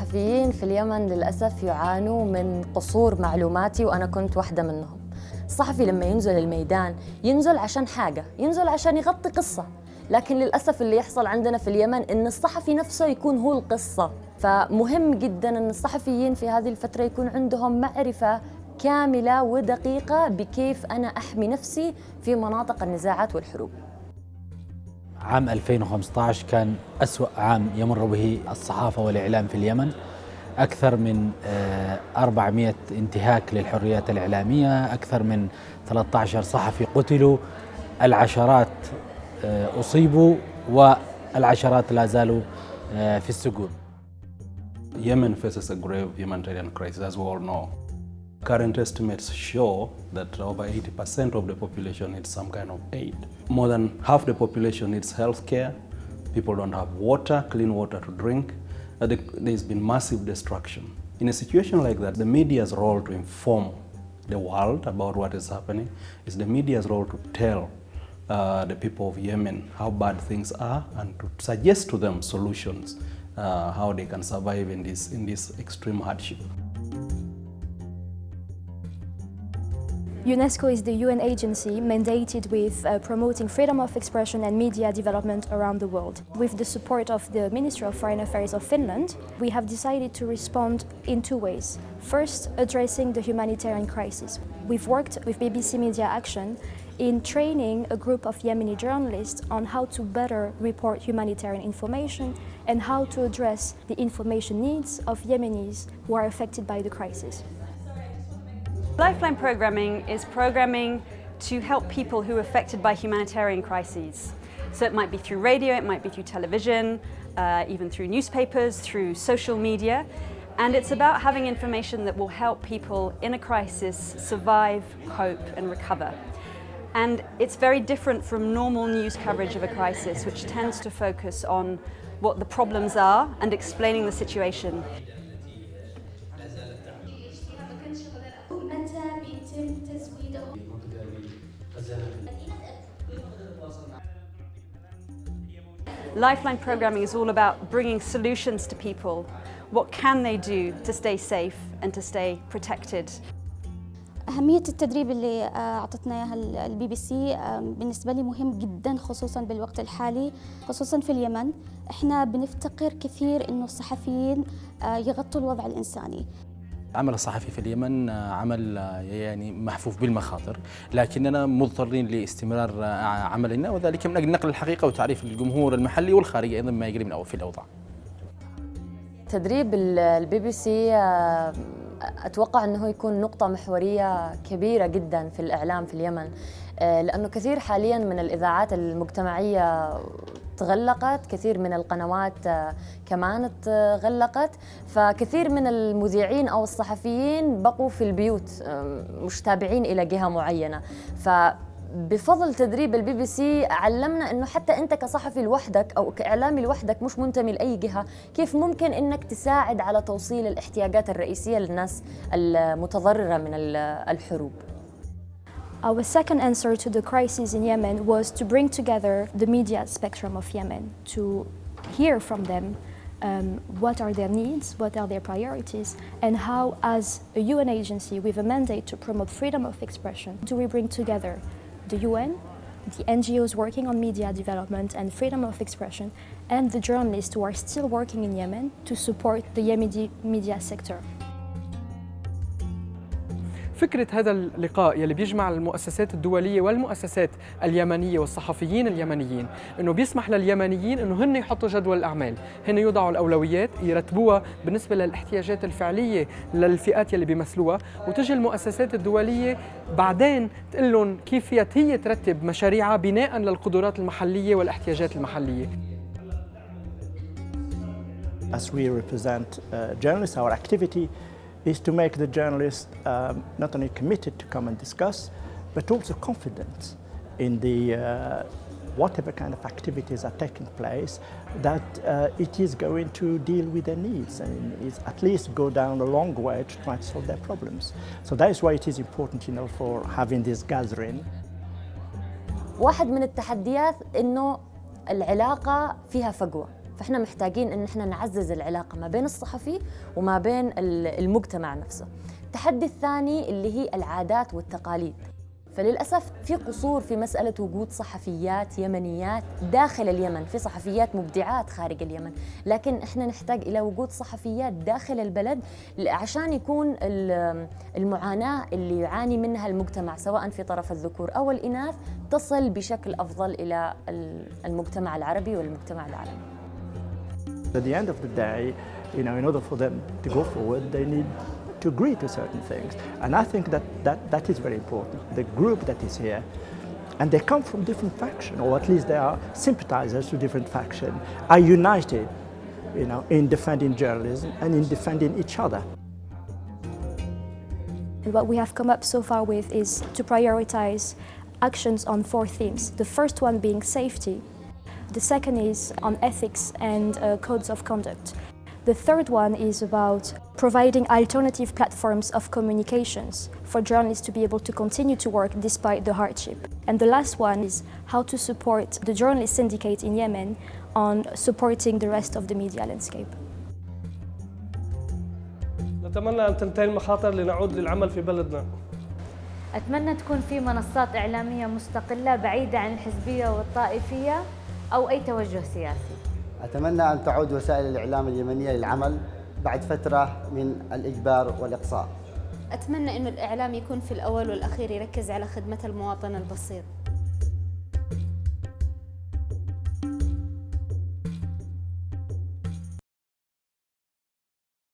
الصحفيين في اليمن للأسف يعانوا من قصور معلوماتي، وأنا كنت واحدة منهم. الصحفي لما ينزل الميدان ينزل عشان حاجة، ينزل عشان يغطي قصة، لكن للأسف اللي يحصل عندنا في اليمن إن الصحفي نفسه يكون هو القصة. فمهم جداً أن الصحفيين في هذه الفترة يكون عندهم معرفة كاملة ودقيقة بكيف أنا أحمي نفسي في مناطق النزاعات والحروب. عام 2015 كان أسوأ عام يمر به الصحافة والإعلام في اليمن. أكثر من 400 انتهاك للحريات الإعلامية، أكثر من 13 صحفي قتلوا، العشرات أصيبوا والعشرات لا زالوا في السجون. Yemen faces a grave humanitarian crisis, as we all know. Current estimates show that over 80% of the population needs some kind of aid. More than half the population needs health care. People don't have water, clean water to drink. There's been massive destruction. In a situation like that, the media's role to inform the world about what is happening is the media's role to tell the people of Yemen how bad things are and to suggest to them solutions, how they can survive in this extreme hardship. UNESCO is the UN agency mandated with promoting freedom of expression and media development around the world. With the support of the Ministry of Foreign Affairs of Finland, we have decided to respond in two ways. First, addressing the humanitarian crisis. We've worked with BBC Media Action in training a group of Yemeni journalists on how to better report humanitarian information and how to address the information needs of Yemenis who are affected by the crisis. Lifeline programming is programming to help people who are affected by humanitarian crises. So it might be through radio, it might be through television, even through newspapers, through social media. And it's about having information that will help people in a crisis survive, cope and recover. And it's very different from normal news coverage of a crisis, which tends to focus on what the problems are and explaining the situation. Lifeline programming is all about bringing solutions to people. What can they do to stay safe and to stay protected? أهمية التدريب اللي أعطتنا إياها البي بي سي بالنسبة لي مهم جدا، خصوصا بالوقت الحالي، خصوصا في اليمن. إحنا بنفتقر كثير إنه الصحفيين يغطوا الوضع الإنساني. عمل الصحفي في اليمن عمل يعني محفوف بالمخاطر، لكننا مضطرين لاستمرار عملنا، وذلك من أجل نقل الحقيقة وتعريف الجمهور المحلي والخارجي أيضا ما يجري من في الأوضاع. تدريب البي بي سي أتوقع أنه يكون نقطة محورية كبيرة جدا في الإعلام في اليمن، لأنه كثير حاليا من الإذاعات المجتمعية تغلقت، كثير من القنوات كمان تغلقت، فكثير من المذيعين أو الصحفيين بقوا في البيوت مش تابعين إلى جهة معينة. فبفضل تدريب البي بي سي علمنا أنه حتى أنت كصحفي لوحدك أو كإعلامي لوحدك مش منتمي لأي جهة، كيف ممكن أنك تساعد على توصيل الاحتياجات الرئيسية للناس المتضررة من الحروب. Our second answer to the crisis in Yemen was to bring together the media spectrum of Yemen, to hear from them what are their needs, what are their priorities, and how, as a UN agency with a mandate to promote freedom of expression, do we bring together the UN, the NGOs working on media development and freedom of expression, and the journalists who are still working in Yemen to support the Yemeni media sector. فكرة هذا اللقاء يلي بيجمع المؤسسات الدولية والمؤسسات اليمنية والصحفيين اليمنيين، إنه بيسمح لليمنيين إنه هن يحطوا جدول الأعمال، هن يوضعوا الأولويات يرتبوها بالنسبة للاحتياجات الفعلية للفئات يلي بيمثلوها، وتجي المؤسسات الدولية بعدين تقول لهم كيف هي ترتب مشاريعها بناء للقدرات المحلية والاحتياجات المحلية. As we represent journalists, our activity is to make the journalists not only committed to come and discuss, but also confident in the whatever kind of activities are taking place, that it is going to deal with their needs and is at least go down a long way to try to solve their problems. So that is why it is important, for having this gathering. واحد من التحديات إنه العلاقة فيها فجوة. فإحنا محتاجين إن إحنا نعزز العلاقة ما بين الصحفي وما بين المجتمع نفسه. التحدي الثاني اللي هي العادات والتقاليد، فللأسف في قصور في مسألة وجود صحفيات يمنيات داخل اليمن، في صحفيات مبدعات خارج اليمن، لكن إحنا نحتاج إلى وجود صحفيات داخل البلد عشان يكون المعاناة اللي يعاني منها المجتمع سواء في طرف الذكور أو الإناث تصل بشكل أفضل إلى المجتمع العربي والمجتمع العالمي. At the end of the day, in order for them to go forward, they need to agree to certain things. And I think that is very important. The group that is here, and they come from different factions, or at least they are sympathizers to different factions, are united, in defending journalism and in defending each other. What we have come up so far with is to prioritize actions on 4 themes. The first one being safety. The second is on ethics and codes of conduct. The third one is about providing alternative platforms of communications for journalists to be able to continue to work despite the hardship. And the last one is how to support the journalist syndicate in Yemen on supporting the rest of the media landscape. نتمنى أن تنتهي المخاطر لنعود للعمل في بلدنا. أتمنى تكون في منصات إعلامية مستقلة بعيدة عن الحزبية والطائفية أو أي توجه سياسي. أتمنى أن تعود وسائل الإعلام اليمنية للعمل بعد فترة من الإجبار والإقصاء. أتمنى أن الإعلام يكون في الأول والأخير يركز على خدمة المواطن البسيط.